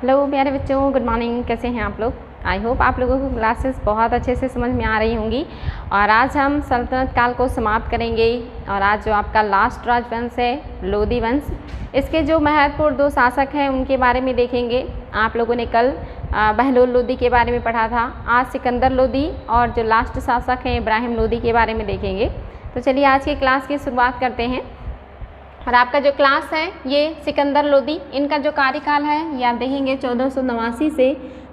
Hello प्यारे बच्चों, good morning. कैसे हैं आप लोग? आई होप आप लोगों को क्लासेस बहुत अच्छे से समझ में आ रही होंगी। और आज हम सल्तनत काल को समाप्त करेंगे। और आज जो आपका लास्ट राजवंश है लोदी वंश, इसके जो महत्वपूर्ण दो शासक हैं उनके बारे में देखेंगे। आप लोगों ने कल बहलोल लोदी के बारे में पढ़ा था। आज सिकंदर लोदी और जो लास्ट शासक हैं इब्राहिम लोदी के बारे में देखेंगे। तो चलिए आज की क्लास की शुरुआत करते हैं। और आपका जो क्लास है ये सिकंदर लोदी, इनका जो कार्यकाल है ये आप देखेंगे 1489 से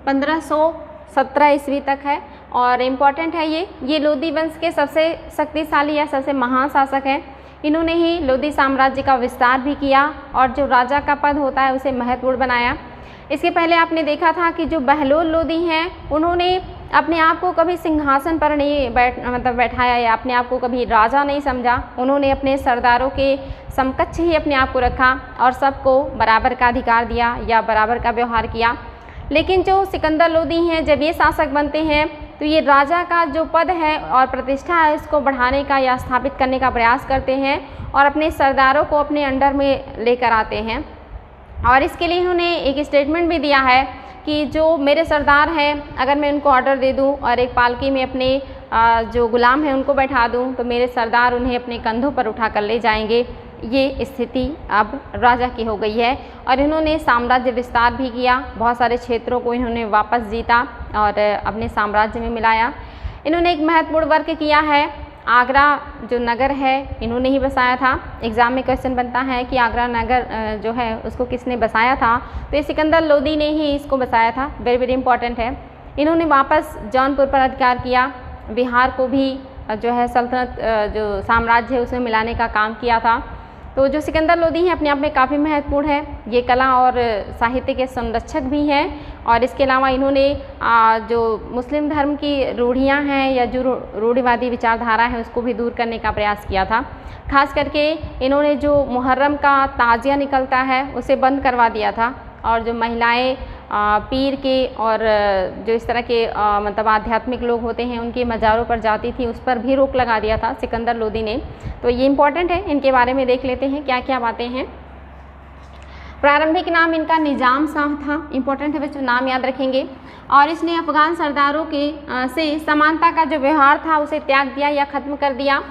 1517 ईस्वी तक है। और इम्पॉर्टेंट है ये लोदी वंश के सबसे शक्तिशाली या सबसे महान शासक हैं। इन्होंने ही लोदी साम्राज्य का विस्तार भी किया और जो राजा का पद होता है उसे महत्वपूर्ण बनाया। इसके पहले आपने देखा था कि जो बहलोल लोदी हैं उन्होंने अपने आप को कभी सिंहासन पर नहीं बैठाया या अपने आप को कभी राजा नहीं समझा। उन्होंने अपने सरदारों के समकक्ष ही अपने आप को रखा और सबको बराबर का अधिकार दिया या बराबर का व्यवहार किया। लेकिन जो सिकंदर लोदी हैं जब ये शासक बनते हैं तो ये राजा का जो पद है और प्रतिष्ठा है इसको बढ़ाने का या स्थापित करने का प्रयास करते हैं और अपने सरदारों को अपने अंडर में लेकर आते हैं। और इसके लिए इन्होंने एक स्टेटमेंट भी दिया है कि जो मेरे सरदार हैं अगर मैं उनको ऑर्डर दे दूं और एक पालकी में अपने जो गुलाम हैं उनको बैठा दूं तो मेरे सरदार उन्हें अपने कंधों पर उठा कर ले जाएंगे। ये स्थिति अब राजा की हो गई है। और इन्होंने साम्राज्य विस्तार भी किया, बहुत सारे क्षेत्रों को इन्होंने वापस जीता और अपने साम्राज्य में मिलाया। इन्होंने एक महत्वपूर्ण वर्क किया है। आगरा जो नगर है इन्होंने ही बसाया था। एग्ज़ाम में क्वेश्चन बनता है कि आगरा नगर जो है उसको किसने बसाया था, तो ये सिकंदर लोदी ने ही इसको बसाया था। वेरी वेरी इंपॉर्टेंट है। इन्होंने वापस जौनपुर पर अधिकार किया, बिहार को भी जो है सल्तनत जो साम्राज्य है उसमें मिलाने का काम किया था। तो जो सिकंदर लोदी हैं अपने आप में काफ़ी महत्वपूर्ण है। ये कला और साहित्य के संरक्षक भी हैं। और इसके अलावा इन्होंने जो मुस्लिम धर्म की रूढ़ियाँ हैं या जो रूढ़िवादी विचारधारा है उसको भी दूर करने का प्रयास किया था। खास करके इन्होंने जो मुहर्रम का ताजिया निकलता है उसे बंद करवा दिया था। और जो महिलाएं पीर के और जो इस तरह के मतलब आध्यात्मिक लोग होते हैं उनके मज़ारों पर जाती थी उस पर भी रोक लगा दिया था सिकंदर लोदी ने। तो ये इम्पॉर्टेंट है, इनके बारे में देख लेते हैं क्या क्या बातें हैं। प्रारंभिक नाम इनका निजाम शाह था। इम्पॉर्टेंट है बच्चों, नाम याद रखेंगे। और इसने अफगान सरदारों के से समानता का जो व्यवहार था उसे त्याग दिया या ख़त्म कर दिया।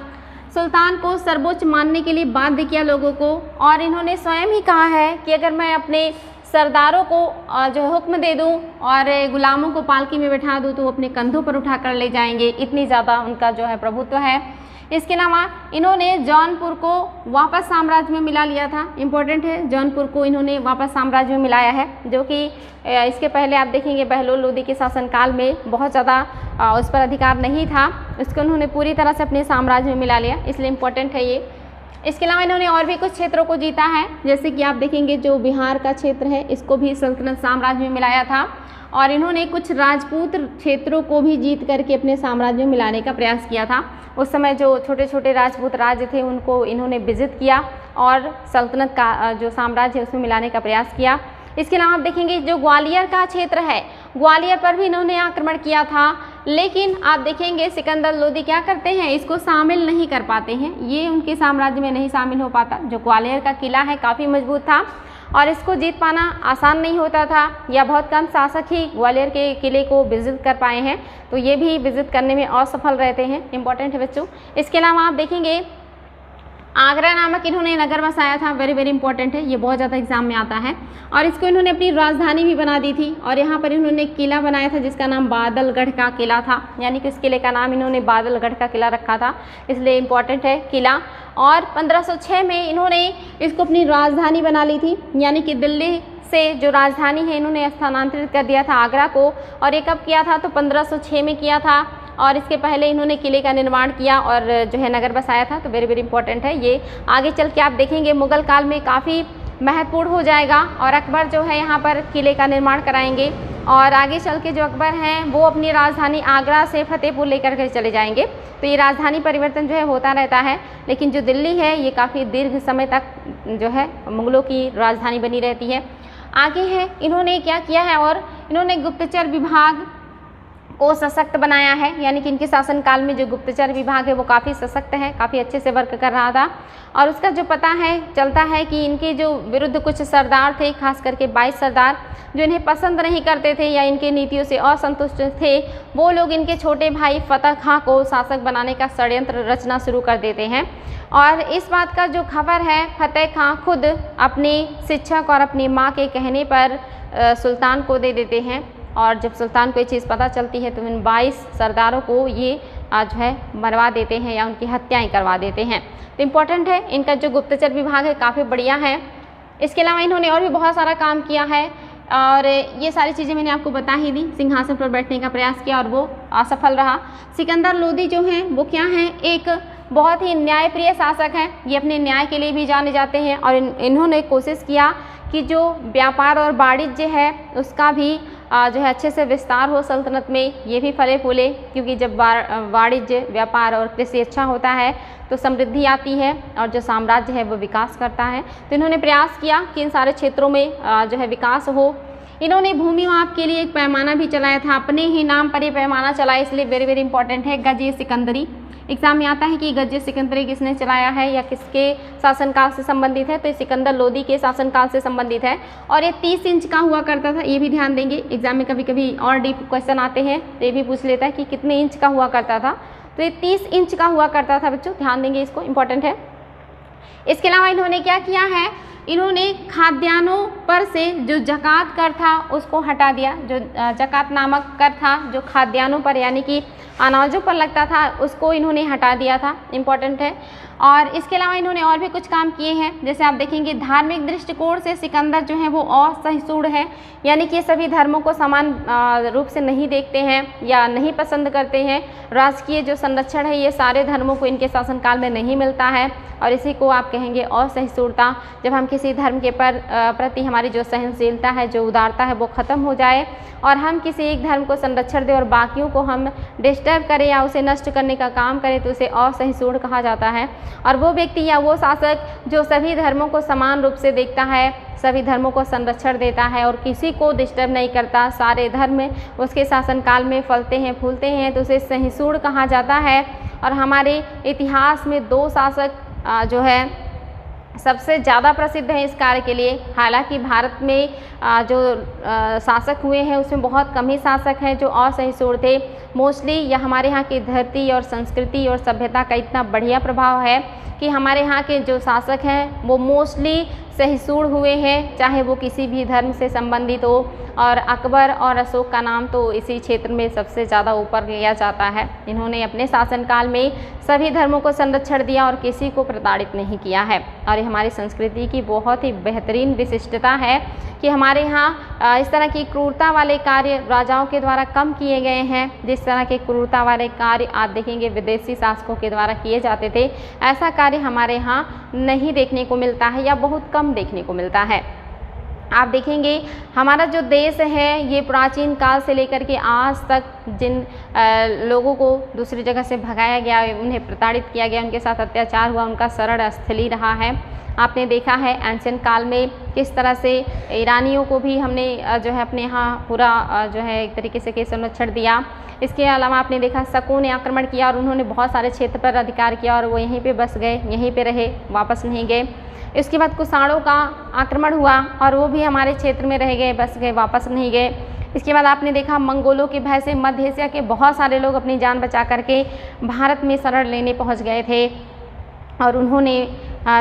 सुल्तान को सर्वोच्च मानने के लिए बाध्य किया लोगों को। और इन्होंने स्वयं ही कहा है कि अगर मैं अपने सरदारों को जो हुक्म दे दूं और गुलामों को पालकी में बैठा दूं तो वो अपने कंधों पर उठा कर ले जाएंगे। इतनी ज़्यादा उनका जो है प्रभुत्व है। इसके अलावा इन्होंने जौनपुर को वापस साम्राज्य में मिला लिया था। इम्पोर्टेंट है, जौनपुर को इन्होंने वापस साम्राज्य में मिलाया है, जो कि इसके पहले आप देखेंगे बहलोल लोदी के शासनकाल में बहुत ज़्यादा उस पर अधिकार नहीं था। इसको उन्होंने पूरी तरह से अपने साम्राज्य में मिला लिया, इसलिए इम्पोर्टेंट है ये। इसके अलावा इन्होंने और भी कुछ क्षेत्रों को जीता है, जैसे कि आप देखेंगे जो बिहार का क्षेत्र है इसको भी सल्तनत साम्राज्य में मिलाया था। और इन्होंने कुछ राजपूत क्षेत्रों को भी जीत करके अपने साम्राज्य में मिलाने का प्रयास किया था। उस समय जो छोटे छोटे राजपूत राज्य थे उनको इन्होंने विजित किया और सल्तनत का जो साम्राज्य है उसमें मिलाने का प्रयास किया। इसके अलावा आप देखेंगे जो ग्वालियर का क्षेत्र है, ग्वालियर पर भी इन्होंने आक्रमण किया था। लेकिन आप देखेंगे सिकंदर लोदी क्या करते हैं, इसको शामिल नहीं कर पाते हैं, ये उनके साम्राज्य में नहीं शामिल हो पाता। जो ग्वालियर का किला है काफ़ी मजबूत था और इसको जीत पाना आसान नहीं होता था, या बहुत कम शासक ही ग्वालियर के किले को विजिट कर पाए हैं, तो ये भी विजिट करने में असफल रहते हैं। इंपॉर्टेंट है बच्चों। इसके अलावा आप देखेंगे आगरा नामक इन्होंने नगर बसाया था। वेरी वेरी इंपॉर्टेंट है, ये बहुत ज़्यादा एग्जाम में आता है। और इसको इन्होंने अपनी राजधानी भी बना दी थी। और यहाँ पर इन्होंने एक किला बनाया था जिसका नाम बादलगढ़ का किला था, यानी कि इस किले का नाम इन्होंने बादलगढ़ का किला रखा था, इसलिए इम्पॉर्टेंट है किला। और 1506 में इन्होंने इसको अपनी राजधानी बना ली थी, यानी कि दिल्ली से जो राजधानी है इन्होंने स्थानांतरित कर दिया था आगरा को। और ये कब किया था, तो 1506 में किया था। और इसके पहले इन्होंने किले का निर्माण किया और जो है नगर बसाया था। तो वेरी वेरी इंपॉर्टेंट है ये। आगे चल के आप देखेंगे मुगल काल में काफ़ी महत्वपूर्ण हो जाएगा और अकबर जो है यहाँ पर किले का निर्माण कराएंगे। और आगे चल के जो अकबर हैं वो अपनी राजधानी आगरा से फतेहपुर लेकर के चले जाएंगे। तो ये राजधानी परिवर्तन जो है होता रहता है, लेकिन जो दिल्ली है ये काफ़ी दीर्घ समय तक जो है मुगलों की राजधानी बनी रहती है। आगे है इन्होंने क्या किया है, और इन्होंने गुप्तचर विभाग को सशक्त बनाया है, यानी कि इनके शासनकाल में जो गुप्तचर विभाग है वो काफ़ी सशक्त है, काफ़ी अच्छे से वर्क कर रहा था। और उसका जो पता है चलता है कि इनके जो विरुद्ध कुछ सरदार थे, खास करके 22 सरदार जो इन्हें पसंद नहीं करते थे या इनके नीतियों से असंतुष्ट थे, वो लोग इनके छोटे भाई फतह खां को शासक बनाने का षड्यंत्र रचना शुरू कर देते हैं। और इस बात का जो खबर है, फतेह खां खुद अपने शिक्षक और अपनी माँ के कहने पर सुल्तान को दे देते हैं। और जब सुल्तान को ये चीज़ पता चलती है तो इन 22 सरदारों को ये जो है मरवा देते हैं या उनकी हत्याएं करवा देते हैं। तो इम्पॉर्टेंट है, इनका जो गुप्तचर विभाग है काफ़ी बढ़िया है। इसके अलावा इन्होंने और भी बहुत सारा काम किया है और ये सारी चीज़ें मैंने आपको बता ही दी। सिंहासन पर बैठने का प्रयास किया और वो असफल रहा। सिकंदर लोदी जो हैं वो क्या हैं, एक बहुत ही न्यायप्रिय शासक हैं। ये अपने न्याय के लिए भी जाने जाते हैं और इन्होंने कोशिश किया कि जो व्यापार और वाणिज्य है उसका भी जो है अच्छे से विस्तार हो सल्तनत में, ये भी फले फूले, क्योंकि जब वाणिज्य, व्यापार और कृषि अच्छा होता है तो समृद्धि आती है और जो साम्राज्य है वो विकास करता है। तो इन्होंने प्रयास किया कि इन सारे क्षेत्रों में जो है विकास हो। इन्होंने भूमि माप के लिए एक पैमाना भी चलाया था, अपने ही नाम पर ये पैमाना चलाया, इसलिए वेरी वेरी इंपॉर्टेंट है। गज सिकंदरी एग्जाम में आता है कि गज सिकंदरी किसने चलाया है या किसके शासनकाल से संबंधित है, तो ये सिकंदर लोदी के शासनकाल से संबंधित है। और ये 30 इंच का हुआ करता था, ये भी ध्यान देंगे, एग्जाम में कभी कभी और डीप क्वेश्चन आते हैं तो ये भी पूछ लेता है कि कितने इंच का हुआ करता था। तो ये 30 इंच का हुआ करता था बच्चों, ध्यान देंगे, इसको इंपॉर्टेंट है। इसके अलावा इन्होंने क्या किया है, इन्होंने खाद्यान्नों पर से जो जकात कर था उसको हटा दिया। जो जकात नामक कर था जो खाद्यान्नों पर यानी कि अनाजों पर लगता था उसको इन्होंने हटा दिया था, इम्पॉर्टेंट है। और इसके अलावा इन्होंने और भी कुछ काम किए हैं, जैसे आप देखेंगे धार्मिक दृष्टिकोण से सिकंदर जो है वो असहिष्णु है, यानी कि सभी धर्मों को समान रूप से नहीं देखते हैं या नहीं पसंद करते हैं। राजकीय जो संरक्षण है ये सारे धर्मों को इनके शासनकाल में नहीं मिलता है और इसी को आप कहेंगे असहिष्णुता। जब हम किसी धर्म के प्रति हमारी जो सहनशीलता है, जो उदारता है वो ख़त्म हो जाए और हम किसी एक धर्म को संरक्षण दें और बाकियों को हम डिस्टर्ब करें या उसे नष्ट करने का काम करें तो उसे असहिष्णु कहा जाता है। और वो व्यक्ति या वो शासक जो सभी धर्मों को समान रूप से देखता है, सभी धर्मों को संरक्षण देता है और किसी को डिस्टर्ब नहीं करता, सारे धर्म उसके शासनकाल में फलते हैं फूलते हैं, तो उसे सहिष्णु कहा जाता है। और हमारे इतिहास में 2 शासक जो है सबसे ज़्यादा प्रसिद्ध हैं इस कार्य के लिए। हालांकि भारत में जो शासक हुए हैं उसमें बहुत कम ही शासक हैं जो असहिष्णु थे। मोस्टली या हमारे यहाँ की धरती और संस्कृति और सभ्यता का इतना बढ़िया प्रभाव है कि हमारे यहाँ के जो शासक हैं वो मोस्टली सहिष्णु हुए हैं, चाहे वो किसी भी धर्म से संबंधित हो। और अकबर और अशोक का नाम तो इसी क्षेत्र में सबसे ज़्यादा ऊपर लिया जाता है। इन्होंने अपने शासनकाल में सभी धर्मों को संरक्षण दिया और किसी को प्रताड़ित नहीं किया है। और ये हमारी संस्कृति की बहुत ही बेहतरीन विशिष्टता है कि हमारे यहाँ इस तरह की क्रूरता वाले कार्य राजाओं के द्वारा कम किए गए हैं। जिस तरह के क्रूरता वाले कार्य आप देखेंगे विदेशी शासकों के द्वारा किए जाते थे, ऐसा कार्य हमारे यहाँ नहीं देखने को मिलता है या बहुत कम देखने को मिलता है। आप देखेंगे हमारा जो देश है ये प्राचीन काल से लेकर के आज तक जिन लोगों को दूसरी जगह से भगाया गया, उन्हें प्रताड़ित किया गया, उनके साथ अत्याचार हुआ, उनका शरण स्थली रहा है। आपने देखा है एंशिएंट काल में किस तरह से ईरानियों को भी हमने जो है अपने यहाँ पूरा जो है एक तरीके से संरक्षण दिया। इसके अलावा आपने देखा शकों ने आक्रमण किया और उन्होंने बहुत सारे क्षेत्र पर अधिकार किया और वो यहीं पे बस गए, यहीं पे रहे, वापस नहीं गए। इसके बाद कुषाणों का आक्रमण हुआ और वो भी हमारे क्षेत्र में रह गए, बस गए, वापस नहीं गए। इसके बाद आपने देखा मंगोलों के भय से मध्य एशिया के बहुत सारे लोग अपनी जान बचा करके भारत में शरण लेने पहुंच गए थे और उन्होंने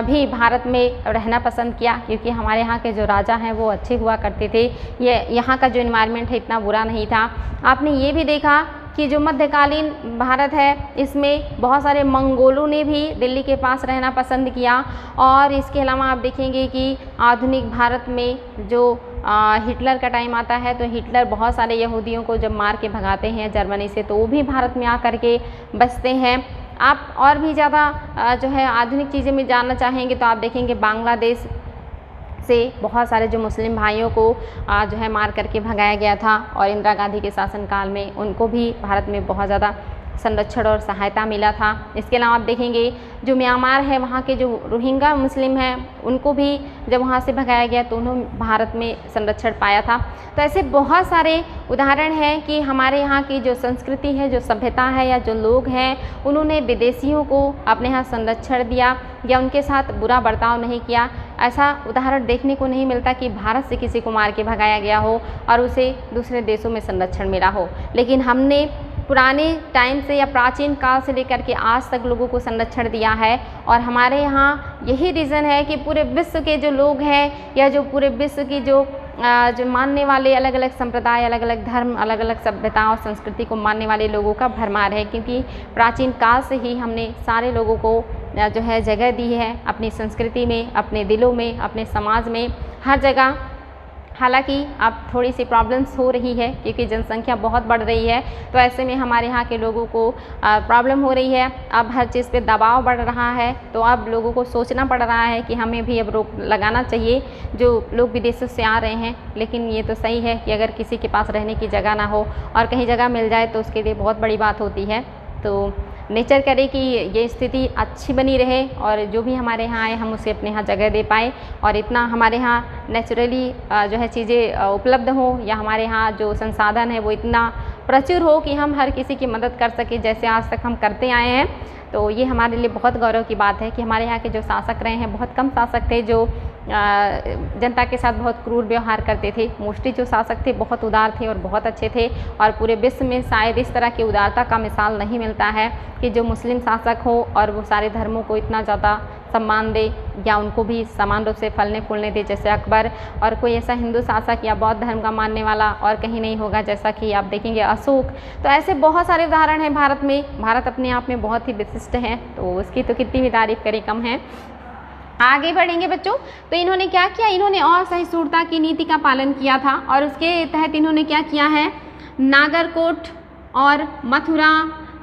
भी भारत में रहना पसंद किया क्योंकि हमारे यहाँ के जो राजा हैं वो अच्छे हुआ करते थे। ये यहाँ का जो इन्वायरमेंट है इतना बुरा नहीं था। आपने ये भी देखा कि जो मध्यकालीन भारत है इसमें बहुत सारे मंगोलों ने भी दिल्ली के पास रहना पसंद किया। और इसके अलावा आप देखेंगे कि आधुनिक भारत में जो हिटलर का टाइम आता है तो हिटलर बहुत सारे यहूदियों को जब मार के भगाते हैं जर्मनी से तो वो भी भारत में आकर के बसते हैं। आप और भी ज़्यादा जो है आधुनिक चीज़ें में जानना चाहेंगे तो आप देखेंगे बांग्लादेश से बहुत सारे जो मुस्लिम भाइयों को जो है मार करके भगाया गया था और इंदिरा गांधी के शासनकाल में उनको भी भारत में बहुत ज़्यादा संरक्षण और सहायता मिला था। इसके अलावा आप देखेंगे जो म्यांमार है, वहाँ के जो रोहिंग्या मुस्लिम हैं, उनको भी जब वहाँ से भगाया गया तो उन्होंने भारत में संरक्षण पाया था। तो ऐसे बहुत सारे उदाहरण हैं कि हमारे यहाँ की जो संस्कृति है, जो सभ्यता है या जो लोग हैं, उन्होंने विदेशियों को अपने यहाँ संरक्षण दिया या उनके साथ बुरा बर्ताव नहीं किया। ऐसा उदाहरण देखने को नहीं मिलता कि भारत से किसी को मार के भगाया गया हो और उसे दूसरे देशों में संरक्षण मिला हो। लेकिन हमने पुराने टाइम से या प्राचीन काल से लेकर के आज तक लोगों को संरक्षण दिया है। और हमारे यहाँ यही रीज़न है कि पूरे विश्व के जो लोग हैं या जो पूरे विश्व की जो मानने वाले अलग अलग संप्रदाय, अलग अलग धर्म, अलग अलग सभ्यता और संस्कृति को मानने वाले लोगों का भरमार है, क्योंकि प्राचीन काल से ही हमने सारे लोगों को जो है जगह दी है अपनी संस्कृति में, अपने दिलों में, अपने समाज में, हर जगह। हालांकि अब थोड़ी सी प्रॉब्लम्स हो रही है क्योंकि जनसंख्या बहुत बढ़ रही है, तो ऐसे में हमारे यहाँ के लोगों को प्रॉब्लम हो रही है। अब हर चीज़ पे दबाव बढ़ रहा है, तो अब लोगों को सोचना पड़ रहा है कि हमें भी अब रोक लगाना चाहिए जो लोग विदेशों से आ रहे हैं। लेकिन ये तो सही है कि अगर किसी के पास रहने की जगह ना हो और कहीं जगह मिल जाए तो उसके लिए बहुत बड़ी बात होती है। तो नेचर करे कि ये स्थिति अच्छी बनी रहे और जो भी हमारे यहाँ आए हम उसे अपने यहाँ जगह दे पाएँ और इतना हमारे यहाँ नेचुरली जो है चीज़ें उपलब्ध हों या हमारे यहाँ जो संसाधन है वो इतना प्रचुर हो कि हम हर किसी की मदद कर सकें जैसे आज तक हम करते आए हैं। तो ये हमारे लिए बहुत गौरव की बात है कि हमारे यहाँ के जो शासक रहे हैं, बहुत कम शासक थे जो जनता के साथ बहुत क्रूर व्यवहार करते थे। मोस्टली जो शासक थे बहुत उदार थे और बहुत अच्छे थे और पूरे विश्व में शायद इस तरह की उदारता का मिसाल नहीं मिलता है कि जो मुस्लिम शासक हो और वो सारे धर्मों को इतना ज़्यादा सम्मान दे या उनको भी समान रूप से फलने फूलने दे जैसे अकबर, और कोई ऐसा हिंदू शासक या बौद्ध धर्म का मानने वाला और कहीं नहीं होगा जैसा कि आप देखेंगे अशोक। तो ऐसे बहुत सारे उदाहरण हैं भारत में। भारत अपने आप में बहुत ही विशिष्ट है, तो उसकी तो कितनी भी तारीफ करें कम है। आगे बढ़ेंगे बच्चों, तो इन्होंने क्या किया, इन्होंने असहिष्णुता की नीति का पालन किया था और उसके तहत इन्होंने क्या किया है, नागरकोट और मथुरा,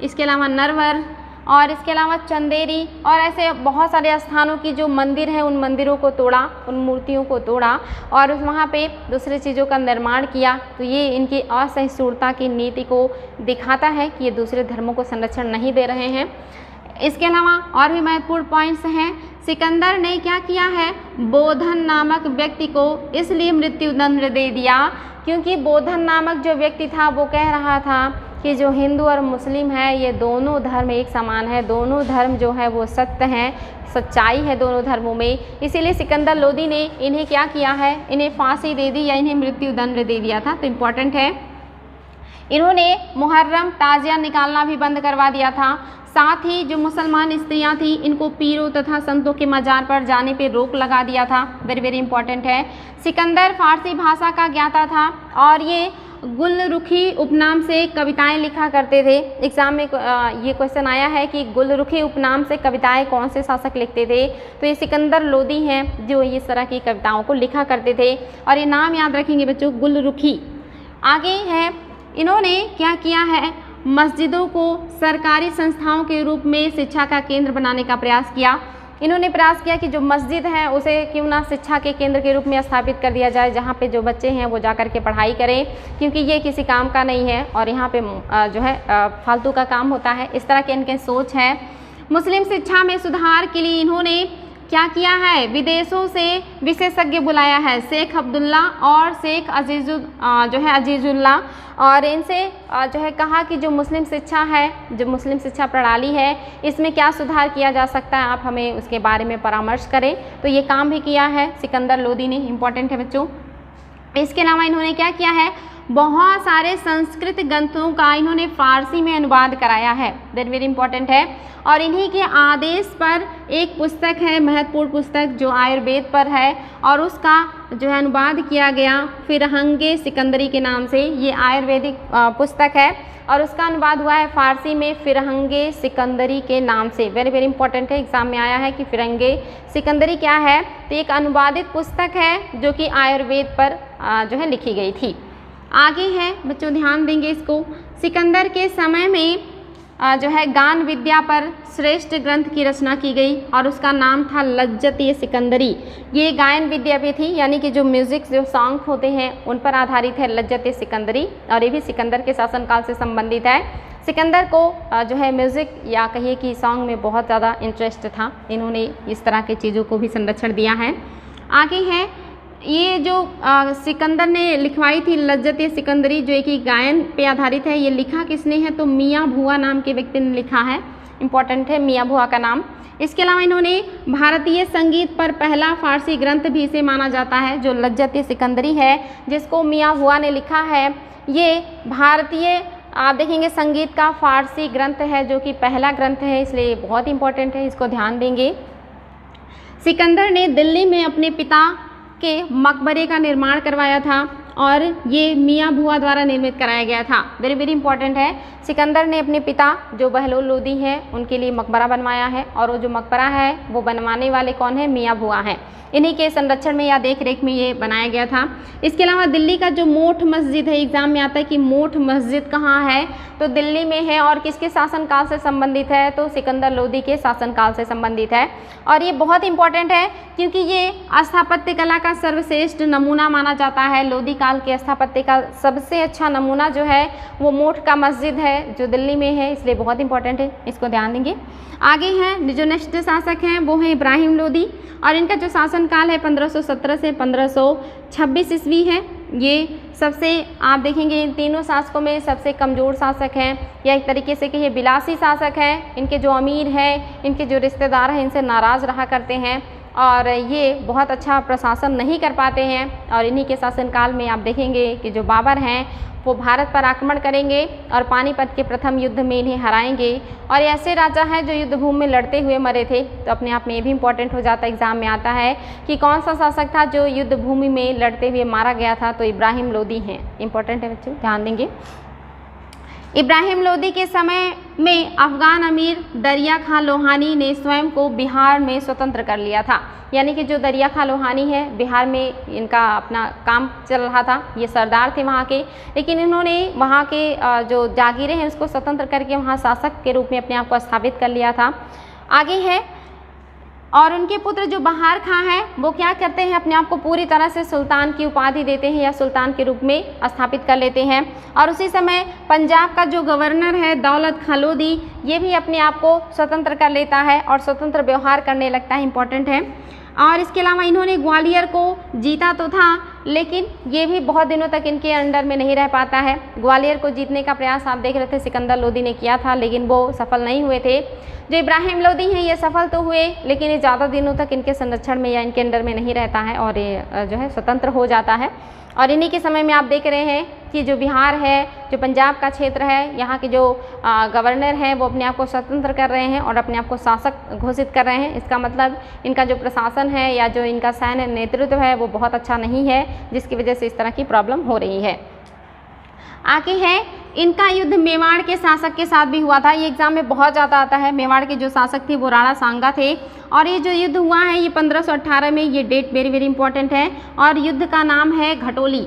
इसके अलावा नरवर और इसके अलावा चंदेरी और ऐसे बहुत सारे स्थानों की जो मंदिर हैं उन मंदिरों को तोड़ा, उन मूर्तियों को तोड़ा और वहाँ पे दूसरी चीज़ों का निर्माण किया। तो ये इनकी असहिष्णुता की नीति को दिखाता है कि ये दूसरे धर्मों को संरक्षण नहीं दे रहे हैं। इसके अलावा और भी महत्वपूर्ण पॉइंट्स हैं। सिकंदर ने क्या किया है, बोधन नामक व्यक्ति को इसलिए मृत्युदंड दे दिया क्योंकि बोधन नामक जो व्यक्ति था वो कह रहा था कि जो हिंदू और मुस्लिम है ये दोनों धर्म एक समान है, दोनों धर्म जो है वो सत्य हैं, सच्चाई है दोनों धर्मों में। इसीलिए सिकंदर लोदी ने इन्हें क्या किया है, इन्हें फांसी दे दी या इन्हें मृत्युदंड दे दिया था। तो इम्पॉर्टेंट है। इन्होंने मुहर्रम ताजिया निकालना भी बंद करवा दिया था। साथ ही जो मुसलमान स्त्रियां थी इनको पीरों तथा संतों के मजार पर जाने पे रोक लगा दिया था। वेरी वेरी इंपॉर्टेंट है। सिकंदर फारसी भाषा का ज्ञाता था और ये गुलरुखी उपनाम से कविताएं लिखा करते थे। एग्जाम में ये क्वेश्चन आया है कि गुलरुखी उपनाम से कविताएं कौन से शासक लिखते थे, तो ये सिकंदर लोदी हैं जो इस तरह की कविताओं को लिखा करते थे और ये नाम याद रखेंगे बच्चों, गुलरुखी। आगे है, इन्होंने क्या किया है, मस्जिदों को सरकारी संस्थाओं के रूप में शिक्षा का केंद्र बनाने का प्रयास किया। इन्होंने प्रयास किया कि जो मस्जिद है उसे क्यों ना शिक्षा के केंद्र के रूप में स्थापित कर दिया जाए, जहाँ पे जो बच्चे हैं वो जाकर के पढ़ाई करें, क्योंकि ये किसी काम का नहीं है और यहाँ पे जो है फालतू का काम होता है। इस तरह के इनके सोच है। मुस्लिम शिक्षा में सुधार के लिए इन्होंने क्या किया है, विदेशों से विशेषज्ञ बुलाया है, शेख अब्दुल्ला और शेख अजीजुल्ला, और इनसे जो है कहा कि जो मुस्लिम शिक्षा है, जो मुस्लिम शिक्षा प्रणाली है, इसमें क्या सुधार किया जा सकता है, आप हमें उसके बारे में परामर्श करें। तो ये काम भी किया है सिकंदर लोदी ने। इम्पॉर्टेंट है बच्चों। इसके अलावा इन्होंने क्या किया है, बहुत सारे संस्कृत ग्रंथों का इन्होंने फारसी में अनुवाद कराया है। वेरी वेरी इंपॉर्टेंट है। और इन्हीं के आदेश पर एक पुस्तक है, महत्वपूर्ण पुस्तक, जो आयुर्वेद पर है और उसका जो है अनुवाद किया गया फिरहंगे सिकंदरी के नाम से। ये आयुर्वेदिक पुस्तक है और उसका अनुवाद हुआ है फारसी में फिरहंगे सिकंदरी के नाम से। वेरी वेरी इंपॉर्टेंट है, एग्जाम में आया है कि फिरहंगे सिकंदरी क्या है। तो एक अनुवादित पुस्तक है जो कि आयुर्वेद पर जो है लिखी गई थी। आगे है बच्चों, ध्यान देंगे इसको। सिकंदर के समय में जो है गान विद्या पर श्रेष्ठ ग्रंथ की रचना की गई और उसका नाम था लज्जत-ए सिकंदरी। ये गायन विद्या भी थी, यानी कि जो म्यूजिक, जो सॉन्ग होते हैं उन पर आधारित है लज्जत-ए सिकंदरी, और ये भी सिकंदर के शासनकाल से संबंधित है। सिकंदर को जो है म्यूज़िक या कहिए कि सॉन्ग में बहुत ज़्यादा इंटरेस्ट था, इन्होंने इस तरह की चीज़ों को भी संरक्षण दिया है। आगे है ये जो सिकंदर ने लिखवाई थी लज्जत-ए सिकंदरी, जो एक ही गायन पे आधारित है। ये लिखा किसने है? तो मियाँ भुआ नाम के व्यक्ति ने लिखा है। इम्पॉर्टेंट है मियाँ भुआ का नाम। इसके अलावा इन्होंने भारतीय संगीत पर पहला फारसी ग्रंथ भी इसे माना जाता है, जो लज्जत-ए सिकंदरी है जिसको मियाँ भुआ ने लिखा है। ये भारतीय आप देखेंगे संगीत का फारसी ग्रंथ है, जो कि पहला ग्रंथ है, इसलिए बहुत इंपॉर्टेंट है, इसको ध्यान देंगे। सिकंदर ने दिल्ली में अपने पिता के मकबरे का निर्माण करवाया था और ये मियाँ भुआ द्वारा निर्मित कराया गया था। वेरी वेरी इंपॉर्टेंट है। सिकंदर ने अपने पिता जो बहलोल लोदी हैं उनके लिए मकबरा बनवाया है, और वो जो मकबरा है वो बनवाने वाले कौन है? मियाँ भुआ हैं। इन्हीं के संरक्षण में या देख रेख में ये बनाया गया था। इसके अलावा दिल्ली का जो मोठ मस्जिद है, एग्जाम में आता है कि मोठ मस्जिद कहाँ है, तो दिल्ली में है, और किसके शासनकाल से संबंधित है? तो सिकंदर लोदी के शासनकाल से संबंधित है। और ये बहुत इंपॉर्टेंट है क्योंकि ये स्थापत्य कला का सर्वश्रेष्ठ नमूना माना जाता है। लोदी काल के स्थापत्य का सबसे अच्छा नमूना जो है वो मोठ का मस्जिद है जो दिल्ली में है, इसलिए बहुत इंपॉर्टेंट है, इसको ध्यान देंगे। आगे हैं जो नेक्स्ट शासक हैं वो हैं इब्राहिम लोदी, और इनका जो शासनकाल है 1517 से 1526 ईस्वी है। ये सबसे आप देखेंगे इन तीनों शासकों में सबसे कमज़ोर शासक हैं, या एक तरीके से कहिए विलासी शासक हैं। इनके जो अमीर हैं, इनके जो रिश्तेदार हैं, इनसे नाराज़ रहा करते हैं और ये बहुत अच्छा प्रशासन नहीं कर पाते हैं। और इन्हीं के शासनकाल में आप देखेंगे कि जो बाबर हैं वो भारत पर आक्रमण करेंगे और पानीपत के प्रथम युद्ध में इन्हें हराएंगे। और ऐसे राजा हैं जो युद्ध भूमि में लड़ते हुए मरे थे, तो अपने आप में ये भी इंपॉर्टेंट हो जाता है, एग्जाम में आता है कि कौन सा शासक था जो युद्ध भूमि में लड़ते हुए मारा गया था, तो इब्राहिम लोदी हैं। इंपॉर्टेंट है बच्चों, ध्यान देंगे। इब्राहिम लोदी के समय में अफगान अमीर दरिया खां लोहानी ने स्वयं को बिहार में स्वतंत्र कर लिया था। यानी कि जो दरिया खां लोहानी है बिहार में इनका अपना काम चल रहा था, ये सरदार थे वहाँ के, लेकिन इन्होंने वहाँ के जो जागीरें हैं उसको स्वतंत्र करके वहाँ शासक के रूप में अपने आप को स्थापित कर लिया था। आगे है और उनके पुत्र जो बहार खां हैं वो क्या करते हैं, अपने आप को पूरी तरह से सुल्तान की उपाधि देते हैं या सुल्तान के रूप में स्थापित कर लेते हैं। और उसी समय पंजाब का जो गवर्नर है दौलत खां लोदी, ये भी अपने आप को स्वतंत्र कर लेता है और स्वतंत्र व्यवहार करने लगता है। इंपॉर्टेंट है। और इसके अलावा इन्होंने ग्वालियर को जीता तो था, लेकिन ये भी बहुत दिनों तक इनके अंडर में नहीं रह पाता है। ग्वालियर को जीतने का प्रयास आप देख रहे थे सिकंदर लोदी ने किया था, लेकिन वो सफल नहीं हुए थे। जो इब्राहिम लोदी हैं ये सफल तो हुए, लेकिन ये ज़्यादा दिनों तक इनके संरक्षण में या इनके अंडर में नहीं रहता है और ये जो है स्वतंत्र हो जाता है। और इन्हीं के समय में आप देख रहे हैं कि जो बिहार है, जो पंजाब का क्षेत्र है, यहाँ के जो गवर्नर हैं वो अपने आप को स्वतंत्र कर रहे हैं और अपने आप को शासक घोषित कर रहे हैं। इसका मतलब इनका जो प्रशासन है या जो इनका सैन्य नेतृत्व है वो बहुत अच्छा नहीं है, जिसकी वजह से इस तरह की प्रॉब्लम हो रही है। आगे है इनका युद्ध मेवाड़ के शासक के साथ भी हुआ था। ये एग्जाम में बहुत ज़्यादा आता है। मेवाड़ के जो शासक थे वो राणा सांगा थे, और ये जो युद्ध हुआ है ये 1518 में, ये डेट वेरी वेरी इंपॉर्टेंट है। और युद्ध का नाम है घटोली।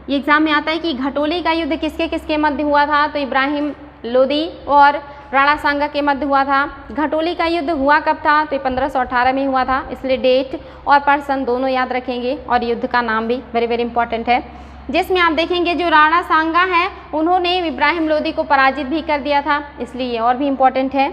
ये एग्जाम में आता है कि घटोली का युद्ध किसके किसके मध्य हुआ था, तो इब्राहिम लोदी और राणा सांगा के मध्य हुआ था। घटोली का युद्ध हुआ कब था, तो 1518 में हुआ था, इसलिए डेट और पर्सन दोनों याद रखेंगे। और युद्ध का नाम भी वेरी वेरी इंपॉर्टेंट है, जिसमें आप देखेंगे जो राणा सांगा है उन्होंने इब्राहिम लोदी को पराजित भी कर दिया था, इसलिए ये और भी इम्पोर्टेंट है।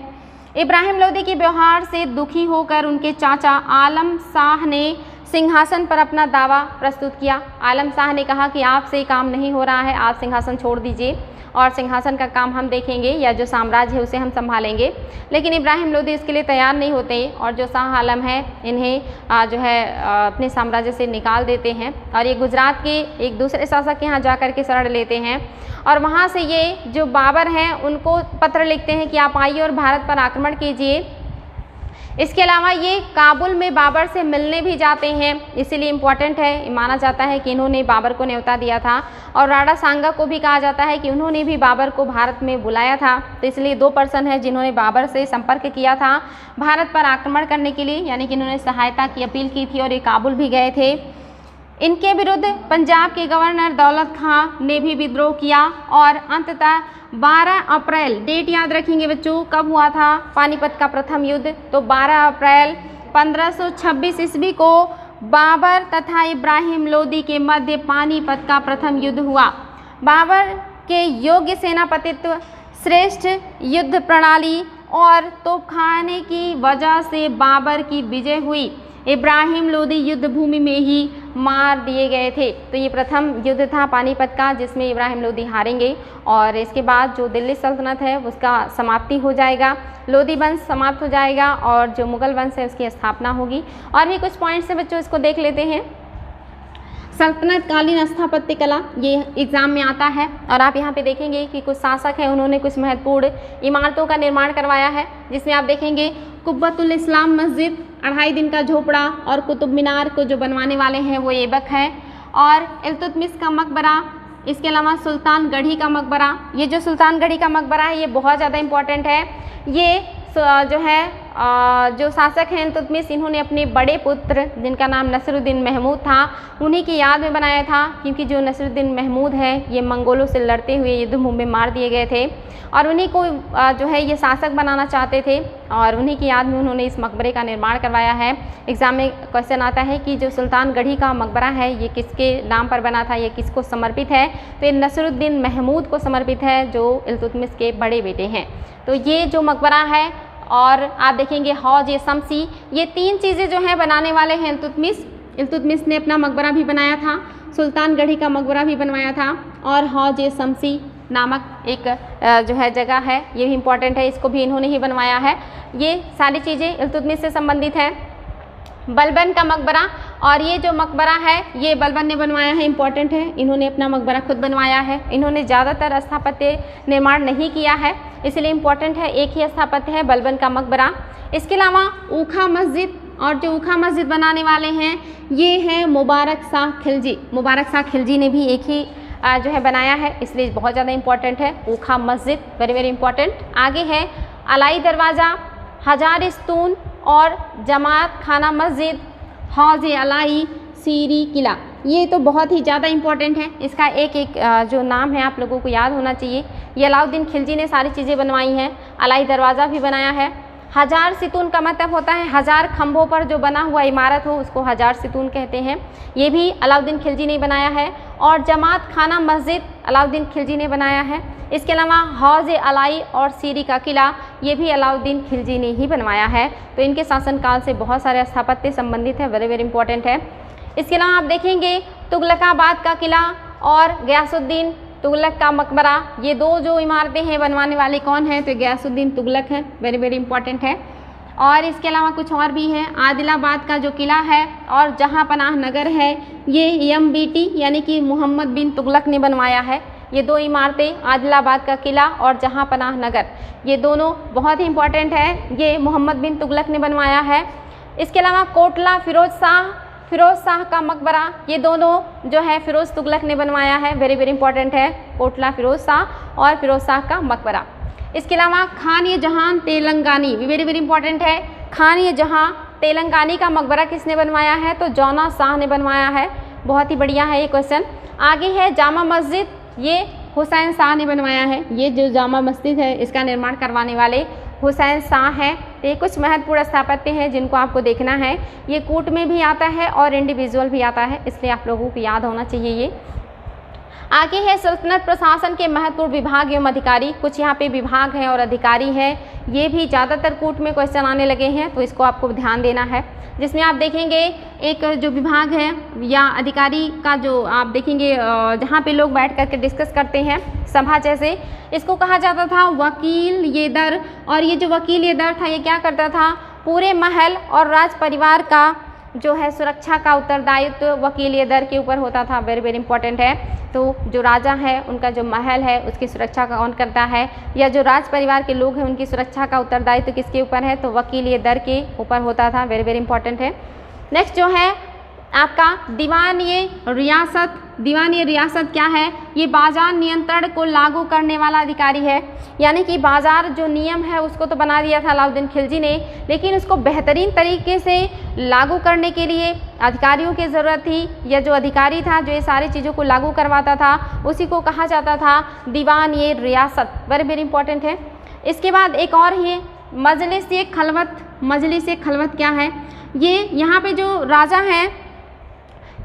इब्राहिम लोदी के व्यवहार से दुखी होकर उनके चाचा आलम शाह ने सिंहासन पर अपना दावा प्रस्तुत किया। आलम शाह ने कहा कि आपसे काम नहीं हो रहा है, आप सिंहासन छोड़ दीजिए और सिंहासन का काम हम देखेंगे या जो साम्राज्य है उसे हम संभालेंगे। लेकिन इब्राहिम लोदी इसके लिए तैयार नहीं होते और जो शाह आलम है इन्हें जो है अपने साम्राज्य से निकाल देते हैं और ये गुजरात के एक दूसरे शासक के यहाँ जाकर के शरण लेते हैं। और वहाँ से ये जो बाबर हैं उनको पत्र लिखते हैं कि आप आइए और भारत पर आक्रमण कीजिए। इसके अलावा ये काबुल में बाबर से मिलने भी जाते हैं, इसीलिए इम्पॉर्टेंट है। माना जाता है कि इन्होंने बाबर को न्योता दिया था और राणा सांगा को भी कहा जाता है कि उन्होंने भी बाबर को भारत में बुलाया था। तो इसलिए दो पर्सन हैं जिन्होंने बाबर से संपर्क किया था भारत पर आक्रमण करने के लिए, यानी कि इन्होंने सहायता की अपील की थी और ये काबुल भी गए थे। इनके विरुद्ध पंजाब के गवर्नर दौलत खां ने भी विद्रोह किया और अंततः 12 अप्रैल, डेट याद रखेंगे बच्चों, कब हुआ था पानीपत का प्रथम युद्ध, तो 12 अप्रैल 1526 ईस्वी को बाबर तथा इब्राहिम लोदी के मध्य पानीपत का प्रथम युद्ध हुआ। बाबर के योग्य सेनापतित्व श्रेष्ठ युद्ध प्रणाली और तोपखाने की वजह से बाबर की विजय हुई। इब्राहिम लोदी युद्ध भूमि में ही मार दिए गए थे। तो ये प्रथम युद्ध था पानीपत का, जिसमें इब्राहिम लोदी हारेंगे और इसके बाद जो दिल्ली सल्तनत है उसका समाप्ति हो जाएगा, लोदी वंश समाप्त हो जाएगा और जो मुगल वंश है उसकी स्थापना होगी। और भी कुछ पॉइंट्स हैं बच्चों, इसको देख लेते हैं। सल्तनत कालीन स्थापत्य कला, ये एग्ज़ाम में आता है और आप यहाँ पे देखेंगे कि कुछ शासक हैं, उन्होंने कुछ महत्वपूर्ण इमारतों का निर्माण करवाया है, जिसमें आप देखेंगे कुब्बतुल इस्लाम मस्जिद, 2.5 दिन का झोपड़ा और कुतुब मीनार को जो बनवाने वाले हैं वो ऐबक है, और इल्तुतमिश का मकबरा, इसके अलावा सुल्तानगढ़ी का मकबरा। ये जो सुल्तानगढ़ी का मकबरा है ये बहुत ज़्यादा इम्पॉर्टेंट है। ये जो है जो शासक हैं इल्तुतमिश, इन्होंने अपने बड़े पुत्र जिनका नाम नसरुद्दीन महमूद था उन्हीं की याद में बनाया था, क्योंकि जो नसरुद्दीन महमूद है ये मंगोलों से लड़ते हुए युद्ध भूमि में मार दिए गए थे और उन्हीं को जो है ये शासक बनाना चाहते थे और उन्हीं की याद में उन्होंने इस मकबरे का निर्माण करवाया है। एग्ज़ाम में क्वेश्चन आता है कि जो सुल्तानगढ़ी का मकबरा है ये किसके नाम पर बना था, ये किसको समर्पित है, तो ये नसरुद्दीन महमूद को समर्पित है जो इल्तुतमिश के बड़े बेटे हैं। तो ये जो मकबरा है, और आप देखेंगे हौज शम्सी, ये 3 चीज़ें जो हैं बनाने वाले हैं इल्तुतमिश। इल्तुतमिश ने अपना मकबरा भी बनाया था, सुल्तानगढ़ी का मकबरा भी बनवाया था और हौज शम्सी नामक एक जो है जगह है, ये भी इम्पॉर्टेंट है, इसको भी इन्होंने ही बनवाया है। ये सारी चीज़ें इल्तुतमिश से संबंधित हैं। बलबन का मकबरा, और ये जो मकबरा है ये बलबन ने बनवाया है, इम्पॉर्टेंट है, इन्होंने अपना मकबरा खुद बनवाया है। इन्होंने ज़्यादातर स्थापत्य निर्माण नहीं किया है, इसलिए इम्पॉर्टेंट है, एक ही स्थापत्य है बलबन का मकबरा। इसके अलावा ऊखा मस्जिद, और जो ऊखा मस्जिद बनाने वाले हैं ये हैं मुबारक शाह खिलजी। मुबारक शाह खिलजी ने भी एक ही जो है बनाया है, इसलिए बहुत ज़्यादा इम्पॉर्टेंट है ऊखा मस्जिद, वेरी वेरी इंपॉर्टेंट। आगे है अलाई दरवाज़ा, हजारिस्तून और जमात खाना मस्जिद, हौज अलाई, सीरी किला। ये तो बहुत ही ज़्यादा इम्पॉर्टेंट है, इसका एक एक जो नाम है आप लोगों को याद होना चाहिए। ये अलाउद्दीन खिलजी ने सारी चीज़ें बनवाई हैं। अलाई दरवाज़ा भी बनाया है। हजार सितून का मतलब होता है 1000 खंभों पर जो बना हुआ इमारत हो उसको हजार सितून कहते हैं, ये भी अलाउद्दीन खिलजी ने बनाया है। और जमात खाना मस्जिद अलाउद्दीन खिलजी ने बनाया है। इसके अलावा हौज अलाई और सीरी का किला, ये भी अलाउद्दीन खिलजी ने ही बनवाया है। तो इनके शासनकाल से बहुत सारे स्थापत्य संबंधित है, वेरी वेरी इंपॉर्टेंट है। इसके अलावा आप देखेंगे तुगलकाबाद का किला और गयासुद्दीन तुगलक का मकबरा, ये 2 जो इमारतें हैं बनवाने वाले कौन हैं, तो गयासुद्दीन तुगलक है, वेरी वेरी इंपॉर्टेंट है। और इसके अलावा कुछ और भी है, आदिलाबाद का जो किला है और जहाँ पनाह नगर है ये MBT यानी कि मोहम्मद बिन तुगलक ने बनवाया है। ये 2 इमारतें, आदिलाबाद का किला और जहाँ पनाह नगर, ये दोनों बहुत ही इंपॉर्टेंट है, ये मोहम्मद बिन तुगलक ने बनवाया है। इसके अलावा कोटला फिरोज शाह का मकबरा, ये दोनों जो है फिरोज तुगलक ने बनवाया है, वेरी वेरी इंपॉर्टेंट है, कोटला फिरोज शाह और फिरोज शाह का मकबरा। इसके अलावा खान-ए-जहां तेलंगानी, वेरी वेरी इंपॉर्टेंट है, खान-ए-जहां तेलंगानी का मकबरा किसने बनवाया है, तो जौना शाह ने बनवाया है, बहुत ही बढ़िया है ये क्वेश्चन। आगे है जामा मस्जिद, ये हुसैन शाह ने बनवाया है। ये जो जामा मस्जिद है इसका निर्माण करवाने वाले हुसैन शाह हैं। ये कुछ महत्वपूर्ण स्थापत्य हैं जिनको आपको देखना है। ये कूट में भी आता है और इंडिविजुअल भी आता है, इसलिए आप लोगों को याद होना चाहिए ये। आगे है सल्तनत प्रशासन के महत्वपूर्ण विभाग एवं अधिकारी, कुछ यहाँ पे विभाग हैं और अधिकारी हैं, ये भी ज़्यादातर कूट में क्वेश्चन आने लगे हैं, तो इसको आपको ध्यान देना है। जिसमें आप देखेंगे एक जो विभाग है या अधिकारी का जो आप देखेंगे जहाँ पे लोग बैठ करके डिस्कस करते हैं सभा जैसे, इसको कहा जाता था वकील ये दर। और ये जो वकील ये दर था ये क्या करता था, पूरे महल और राज परिवार का जो है सुरक्षा का उत्तरदायित्व वकील ये दर के ऊपर होता था, वेरी वेरी इंपॉर्टेंट है। तो जो राजा है उनका जो महल है उसकी सुरक्षा का कौन करता है, या जो राज परिवार के लोग हैं उनकी सुरक्षा का उत्तरदायित्व किसके ऊपर है, तो वकील ये दर के ऊपर होता था, वेरी वेरी इंपॉर्टेंट है। नेक्स्ट जो है आपका दीवान ये रियासत। दीवान ये रियासत क्या है, ये बाजार नियंत्रण को लागू करने वाला अधिकारी है, यानी कि बाजार जो नियम है उसको तो बना दिया था अलाउद्दीन खिलजी ने, लेकिन उसको बेहतरीन तरीके से लागू करने के लिए अधिकारियों की ज़रूरत थी, या जो अधिकारी था जो ये सारी चीज़ों को लागू करवाता था उसी को कहा जाता था दीवान ये रियासत, वेरी वेरी इंपॉर्टेंट है। इसके बाद एक और है मजलिस ए खलवत। मजलिस ए खलवत क्या है, ये यहाँ पे जो राजा हैं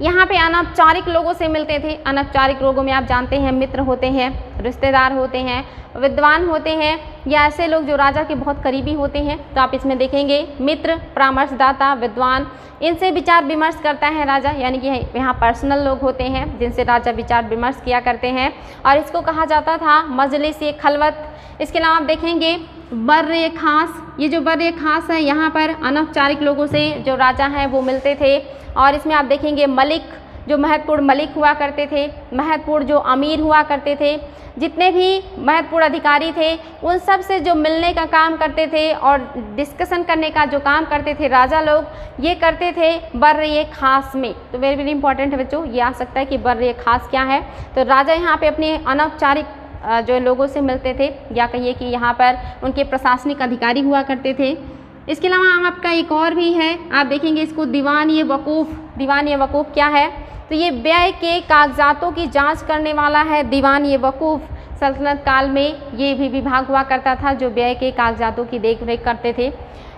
यहाँ पे अनौपचारिक लोगों से मिलते थे। अनौपचारिक लोगों में आप जानते हैं मित्र होते हैं, रिश्तेदार होते हैं, विद्वान होते हैं, या ऐसे लोग जो राजा के बहुत करीबी होते हैं। तो आप इसमें देखेंगे मित्र, परामर्शदाता, विद्वान, इनसे विचार विमर्श करता है राजा, यानी कि यहाँ पर्सनल लोग होते हैं जिनसे राजा विचार विमर्श किया करते हैं, और इसको कहा जाता था मजलिस ए खलवत। इसके अलावा आप देखेंगे बर्र खास। ये जो बर्र खास है, यहाँ पर अनौपचारिक लोगों से जो राजा हैं वो मिलते थे। और इसमें आप देखेंगे मलिक, जो महत्वपूर्ण मलिक हुआ करते थे, महत्वपूर्ण जो अमीर हुआ करते थे, जितने भी महत्वपूर्ण अधिकारी थे उन सब से जो मिलने का काम करते थे और डिस्कशन करने का जो काम करते थे राजा लोग, ये करते थे बर्र खास में। तो वेरी वेरी इंपॉर्टेंट है बच्चों, ये आ सकता है कि बर्र खास क्या है। तो राजा यहाँ पे अपने अनौपचारिक जो लोगों से मिलते थे, या कहिए कि यहाँ पर उनके प्रशासनिक अधिकारी हुआ करते थे। इसके अलावा आपका एक और भी है, आप देखेंगे इसको दीवान ए वकूफ़। दीवान ए वकूफ़ क्या है? तो ये व्यय के कागजातों की जांच करने वाला है दीवान ए वकूफ़। सल्तनत काल में ये भी विभाग हुआ करता था जो व्यय के कागजातों की देख रेख करते थे।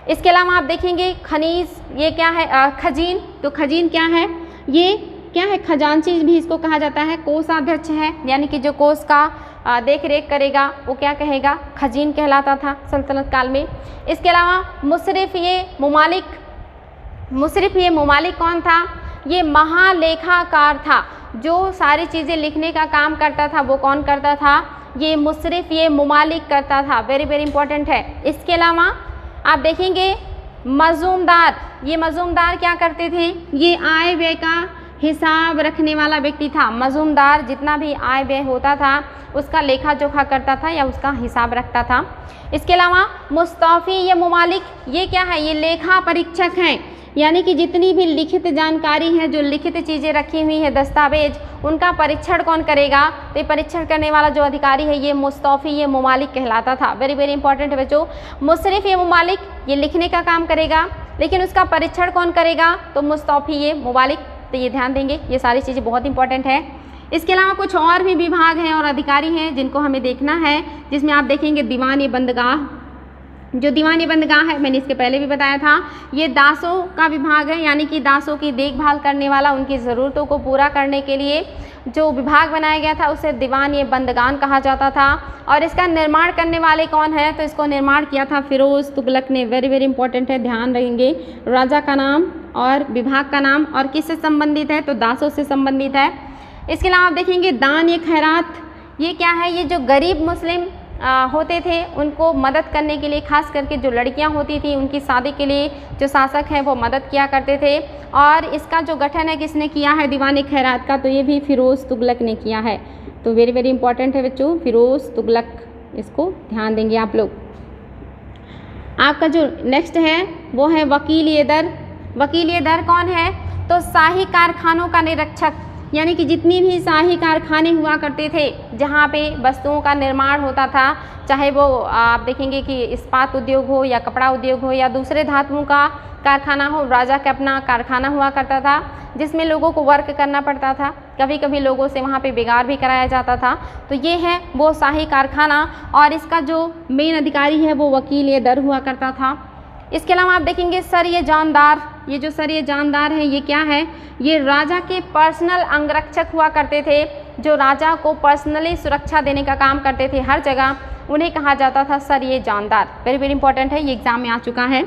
इसके अलावा आप देखेंगे खनीज, ये क्या है? खजीन। तो खजीन क्या है? ये क्या है? खजांची भी इसको कहा जाता है। कोषाध्यक्ष है, यानी कि जो कोष का देख रेख करेगा वो क्या कहेगा? खजीन कहलाता था सल्तनत काल में। इसके अलावा मुसरिफ ये मुमालिक। मुसरिफ ये मुमालिक कौन था? ये महालेखाकार था, जो सारी चीज़ें लिखने का काम करता था वो कौन करता था? ये मुसरिफ ये मुमालिक करता था। वेरी वेरी इंपॉर्टेंट है। इसके अलावा आप देखेंगे मजूमदार। ये मजूमदार क्या करते थे? ये आय व्यय का हिसाब रखने वाला व्यक्ति था। मजूमदार जितना भी आय व्यय होता था उसका लेखा जोखा करता था या उसका हिसाब रखता था। इसके अलावा मुस्तौफी ये मुमालिक, ये क्या है? ये लेखा परीक्षक हैं, यानी कि जितनी भी लिखित जानकारी है, जो लिखित चीज़ें रखी हुई है, दस्तावेज, उनका परीक्षण कौन करेगा? तो ये परीक्षण करने वाला जो अधिकारी है ये मुस्तौफी ये मुमालिक कहलाता था। वेरी वेरी इंपॉर्टेंट है बच्चों। मुसरिफ ये मुमालिक ये लिखने का काम करेगा, लेकिन उसका परीक्षण कौन करेगा? तो मुस्तौफी ये मुमालिक। तो ये ध्यान देंगे, ये सारी चीज़ें बहुत इंपॉर्टेंट है। इसके अलावा कुछ और भी विभाग हैं और अधिकारी हैं जिनको हमें देखना है, जिसमें आप देखेंगे दीवान ए बंदगाह। जो दीवान ए बंदगाह है, मैंने इसके पहले भी बताया था, ये दासों का विभाग है, यानी कि दासों की देखभाल करने वाला, उनकी ज़रूरतों को पूरा करने के लिए जो विभाग बनाया गया था उसे दीवान ए बंदगान कहा जाता था। और इसका निर्माण करने वाले कौन है? तो इसको निर्माण किया था फिरोज़ तुगलक ने। वेरी वेरी इंपॉर्टेंट है, ध्यान रखेंगे। राजा का नाम और विभाग का नाम, और किससे संबंधित है? तो दासों से संबंधित है। इसके अलावा आप देखेंगे दान ए खैरात। ये क्या है? ये जो गरीब मुस्लिम होते थे उनको मदद करने के लिए, खास करके जो लड़कियां होती थी उनकी शादी के लिए जो शासक हैं वो मदद किया करते थे। और इसका जो गठन है किसने किया है? दीवान ए खैरात का, तो ये भी फिरोज़ तुगलक ने किया है। तो वेरी वेरी इंपॉर्टेंट है बच्चों, फिरोज़ तुगलक, इसको ध्यान देंगे आप लोग। आपका जो नेक्स्ट है वो है वकील ए दर। वकील ए दर कौन है? तो शाही कारखानों का निरीक्षक, यानी कि जितनी भी शाही कारखाने हुआ करते थे जहाँ पे वस्तुओं का निर्माण होता था, चाहे वो आप देखेंगे कि इस्पात उद्योग हो या कपड़ा उद्योग हो या दूसरे धातुओं का कारखाना हो, राजा का अपना कारखाना हुआ करता था जिसमें लोगों को वर्क करना पड़ता था। कभी कभी लोगों से वहाँ पे बिगाड़ भी कराया जाता था। तो ये है वो शाही कारखाना, और इसका जो मेन अधिकारी है वो वकील ए दर हुआ करता था। इसके अलावा आप देखेंगे सर ये जानदार। ये जो सर ये जानदार है ये क्या है? ये राजा के पर्सनल अंगरक्षक हुआ करते थे, जो राजा को पर्सनली सुरक्षा देने का काम करते थे हर जगह, उन्हें कहा जाता था सर ये जानदार। वेरी वेरी इंपॉर्टेंट है, ये एग्जाम में आ चुका है।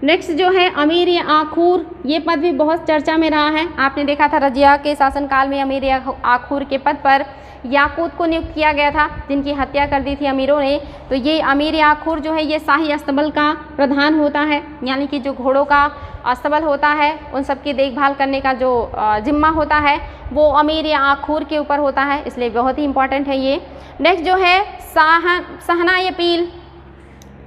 नेक्स्ट जो है अमीर ए आखूर। ये पद भी बहुत चर्चा में रहा है। आपने देखा था रजिया के शासनकाल में अमीर ए आखूर के पद पर याकूत को नियुक्त किया गया था, जिनकी हत्या कर दी थी अमीरों ने। तो ये अमीर ए आखूर जो है ये शाही अस्तबल का प्रधान होता है, यानी कि जो घोड़ों का अस्तबल होता है उन सब की देखभाल करने का जो जिम्मा होता है वो अमीर ए आखूर के ऊपर होता है, इसलिए बहुत ही इंपॉर्टेंट है ये। नेक्स्ट जो है सहना ए पील।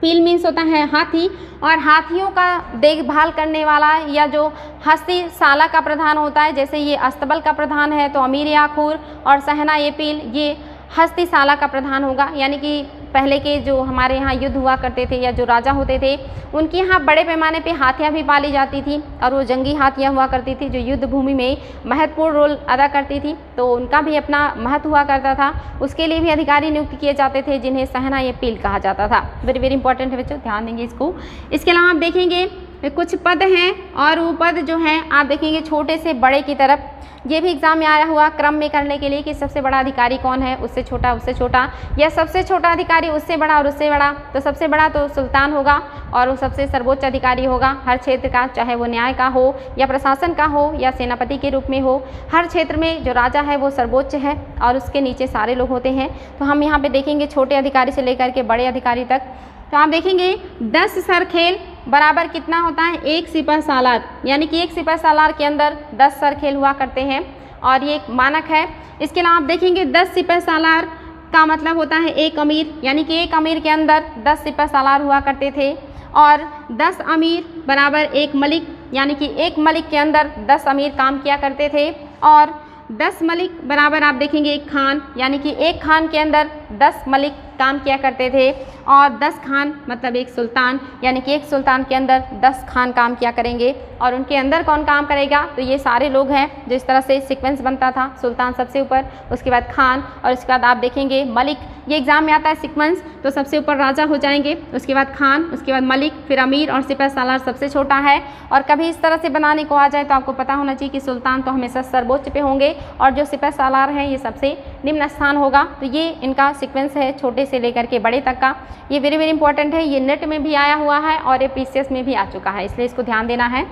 पील मीन्स होता है हाथी, और हाथियों का देखभाल करने वाला या जो हस्तीशाला का प्रधान होता है, जैसे ये अस्तबल का प्रधान है तो अमीर ए आखूर, और सहना ए पील ये हस्तीशाला का प्रधान होगा। यानी कि पहले के जो हमारे यहाँ युद्ध हुआ करते थे या जो राजा होते थे उनके यहाँ बड़े पैमाने पे हाथियाँ भी पाली जाती थी, और वो जंगी हाथियाँ हुआ करती थी जो युद्ध भूमि में महत्वपूर्ण रोल अदा करती थी, तो उनका भी अपना महत्व हुआ करता था। उसके लिए भी अधिकारी नियुक्त किए जाते थे जिन्हें सहना ए पील कहा जाता था। वेरी वेरी इंपॉर्टेंट है बच्चों, ध्यान देंगे इसको। इसके अलावा आप देखेंगे कुछ पद हैं और वो पद जो हैं आप देखेंगे छोटे से बड़े की तरफ। ये भी एग्जाम में आया हुआ क्रम में करने के लिए कि सबसे बड़ा अधिकारी कौन है, उससे छोटा, या सबसे छोटा अधिकारी उससे बड़ा और उससे बड़ा। तो सबसे बड़ा तो सुल्तान होगा और वो सबसे सर्वोच्च अधिकारी होगा हर क्षेत्र का, चाहे वो न्याय का हो या प्रशासन का हो या सेनापति के रूप में हो। हर क्षेत्र में जो राजा है वो सर्वोच्च है और उसके नीचे सारे लोग होते हैं। तो हम यहाँ पे देखेंगे छोटे अधिकारी से लेकर के बड़े अधिकारी तक। तो आप देखेंगे 10 सरखेल बराबर कितना होता है, 1 सिपह सालार, यानी कि 1 सिपह सालार के अंदर 10 सरखेल हुआ करते हैं और ये एक मानक है। इसके अलावा आप देखेंगे 10 सिपह सालार का मतलब होता है 1 अमीर, यानी कि 1 अमीर के अंदर 10 सिपह सालार हुआ करते थे। और 10 अमीर बराबर 1 मलिक, यानी कि 1 मलिक के अंदर 10 अमीर काम किया करते थे। और 10 मलिक बराबर आप देखेंगे 1 खान, यानी कि 1 खान के अंदर 10 मलिक काम किया करते थे। और 10 खान मतलब 1 सुल्तान, यानी कि 1 सुल्तान के अंदर 10 खान काम किया करेंगे। और उनके अंदर कौन काम करेगा, तो ये सारे लोग हैं। जिस तरह से सीक्वेंस बनता था, सुल्तान सबसे ऊपर, उसके बाद खान और उसके बाद आप देखेंगे मलिक। ये एग्जाम में आता है सीक्वेंस, तो सबसे ऊपर राजा हो जाएंगे, उसके बाद खान, उसके बाद मलिक, फिर अमीर और सिपह सालार सबसे छोटा है। और कभी इस तरह से बनाने को आ जाए तो आपको पता होना चाहिए कि सुल्तान तो हमेशा सर्वोच्च पे होंगे और जो सिपह सालार हैं ये सबसे निम्न स्थान होगा। तो ये इनका सीक्वेंस है छोटे से लेकर के बड़े तक का। ये वेरी वेरी इंपॉर्टेंट है, ये नेट में भी आया हुआ है और ये पीसीएस में भी आ चुका है, इसलिए इसको ध्यान देना है।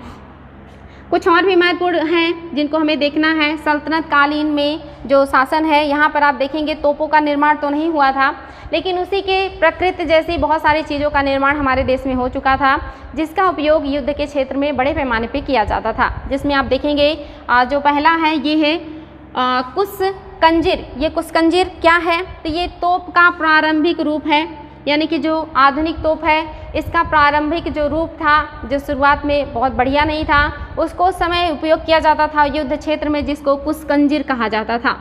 कुछ और भी महत्वपूर्ण हैं जिनको हमें देखना है। सल्तनत कालीन में जो शासन है, यहाँ पर आप देखेंगे तोपों का निर्माण तो नहीं हुआ था, लेकिन उसी के प्रकृति जैसी बहुत सारी चीज़ों का निर्माण हमारे देश में हो चुका था, जिसका उपयोग युद्ध के क्षेत्र में बड़े पैमाने पर किया जाता था। जिसमें आप देखेंगे जो पहला है ये है कुशकंजीर। ये कुशकंजीर क्या है, तो ये तोप का प्रारंभिक रूप है, यानी कि जो आधुनिक तोप है इसका प्रारंभिक जो रूप था, जो शुरुआत में बहुत बढ़िया नहीं था, उसको उस समय उपयोग किया जाता था युद्ध क्षेत्र में, जिसको कुशकंजीर कहा जाता था।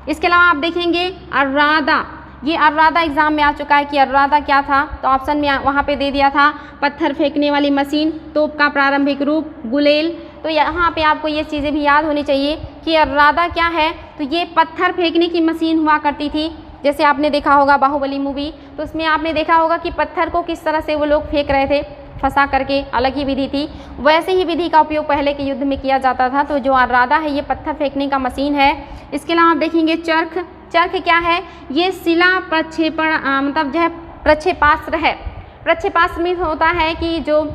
इसके अलावा आप देखेंगे अर्रादा। ये अर्रादा एग्जाम में आ चुका है कि अर्रादा क्या था, तो ऑप्शन में वहाँ पे दे दिया था पत्थर फेंकने वाली मशीन, तोप का प्रारंभिक रूप, गुलेल। तो यहाँ पे आपको ये चीज़ें भी याद होनी चाहिए कि अर्रादा क्या है, तो ये पत्थर फेंकने की मशीन हुआ करती थी। जैसे आपने देखा होगा बाहुबली मूवी, तो उसमें आपने देखा होगा कि पत्थर को किस तरह से वो लोग फेंक रहे थे, फंसा करके, अलग ही विधि थी। वैसे ही विधि का उपयोग पहले के युद्ध में किया जाता था। तो जो अर्रादा है ये पत्थर फेंकने का मशीन है। इसके अलावा आप देखेंगे चरख। चरख क्या है, ये शिला प्रक्षेपण मतलब जो है प्रक्षेपास्त्र है। प्रक्षेपास्त्र में होता है कि जो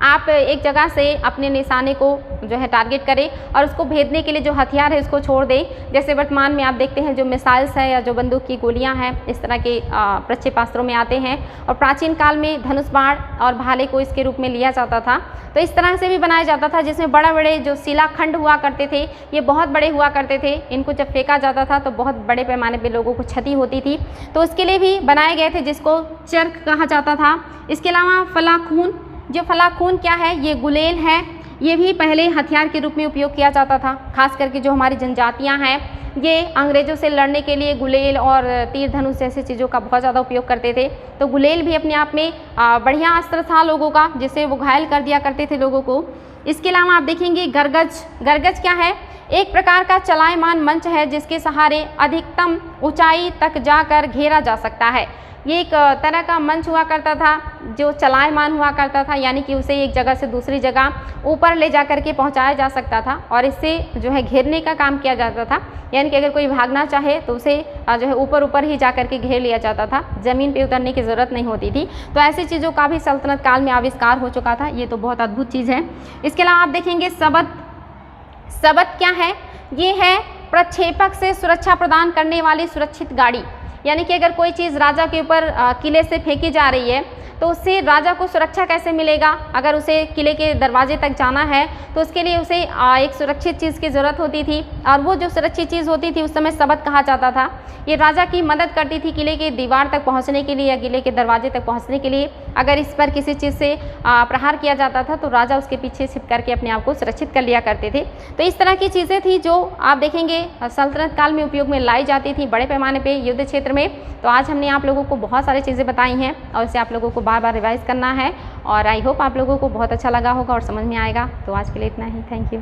आप एक जगह से अपने निशाने को जो है टारगेट करें और उसको भेदने के लिए जो हथियार है उसको छोड़ दें। जैसे वर्तमान में आप देखते हैं जो मिसाइल्स है या जो बंदूक की गोलियां हैं, इस तरह के प्रक्षेपास्त्रों में आते हैं। और प्राचीन काल में धनुष बाण और भाले को इसके रूप में लिया जाता था। तो इस तरह से भी बनाया जाता था, जिसमें बड़े बड़े जो शिलाखंड हुआ करते थे ये बहुत बड़े हुआ करते थे। इनको जब फेंका जाता था तो बहुत बड़े पैमाने पर लोगों को क्षति होती थी, तो उसके लिए भी बनाए गए थे, जिसको चरख कहा जाता था। इसके अलावा फलाखून। जो फलाखून क्या है, ये गुलेल है। ये भी पहले हथियार के रूप में उपयोग किया जाता था। खास करके जो हमारी जनजातियां हैं ये अंग्रेज़ों से लड़ने के लिए गुलेल और तीर धनुष जैसी चीज़ों का बहुत ज़्यादा उपयोग करते थे। तो गुलेल भी अपने आप में बढ़िया अस्त्र था लोगों का, जिससे वो घायल कर दिया करते थे लोगों को। इसके अलावा आप देखेंगे गरगज। गरगज क्या है, एक प्रकार का चलायमान मंच है जिसके सहारे अधिकतम ऊंचाई तक जाकर घेरा जा सकता है। ये एक तरह का मंच हुआ करता था जो चलायमान हुआ करता था, यानी कि उसे एक जगह से दूसरी जगह ऊपर ले जा कर के पहुँचाया जा सकता था और इससे जो है घेरने का काम किया जाता था। यानी कि अगर कोई भागना चाहे तो उसे जो है ऊपर ऊपर ही जा कर के घेर लिया जाता था, ज़मीन पे उतरने की ज़रूरत नहीं होती थी। तो ऐसी चीज़ों का भी सल्तनत काल में आविष्कार हो चुका था। ये तो बहुत अद्भुत चीज़ है। इसके अलावा आप देखेंगे सबत। सबत क्या है, ये है प्रक्षेपक से सुरक्षा प्रदान करने वाली सुरक्षित गाड़ी। यानी कि अगर कोई चीज़ राजा के ऊपर किले से फेंकी जा रही है तो उससे राजा को सुरक्षा कैसे मिलेगा। अगर उसे किले के दरवाजे तक जाना है तो उसके लिए उसे एक सुरक्षित चीज़ की ज़रूरत होती थी, और वो जो सुरक्षित चीज़ होती थी उस समय सबत कहा जाता था। ये राजा की मदद करती थी किले के दीवार तक पहुंचने के लिए या किले के दरवाजे तक पहुंचने के लिए। अगर इस पर किसी चीज़ से प्रहार किया जाता था तो राजा उसके पीछे छिप करके अपने आप को सुरक्षित कर लिया करते थे। तो इस तरह की चीज़ें थी जो आप देखेंगे सल्तनत काल में उपयोग में लाई जाती थी बड़े पैमाने पर युद्ध क्षेत्र में। तो आज हमने आप लोगों को बहुत सारी चीज़ें बताई हैं और इसे आप लोगों को बार बार रिवाइज करना है, और आई होप आप लोगों को बहुत अच्छा लगा होगा और समझ में आएगा। तो आज के लिए इतना ही। Thank you.